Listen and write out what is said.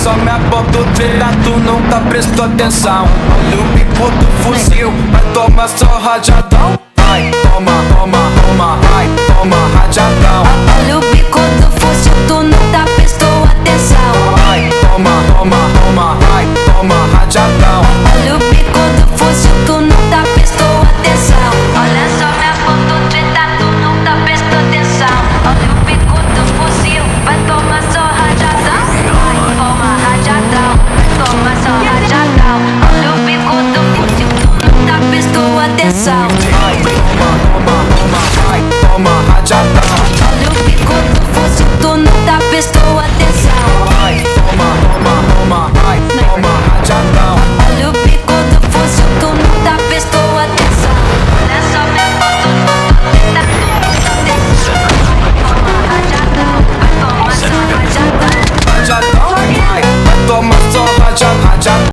só minha bota treina, tu nunca prestou atenção. Olha o bico do fuzil, vai tomar só rajadão. Vai, toma, toma, toma, vai, toma rajadão. Olha o bico do fuzil, tu nunca prestou atenção. Vai, toma, toma, toma, vai, toma rajadão. Olha o bico do fuzil, tu nunca prestou atenção. Olha só minha bota treina, tu nunca prestou atenção. Olha o bico do fuzil, vai tomar só rajadão. Vai, toma rajadão, vai tomar só rajadão. Olha o bico do fuzil, tu nunca prestou atenção. Vai, toma, toma, toma, vai, toma rajadão. Olha o bico do fuzil, tu nunca prestou atenção. Vai, toma, toma, toma, vai, toma rajadão. Olha o bico do fuzil, tu nunca prestou atenção. Olha só minha foto, toma rajadão, vai tomar só rajadão. Rajadão, vai, vai tomar só rajadão.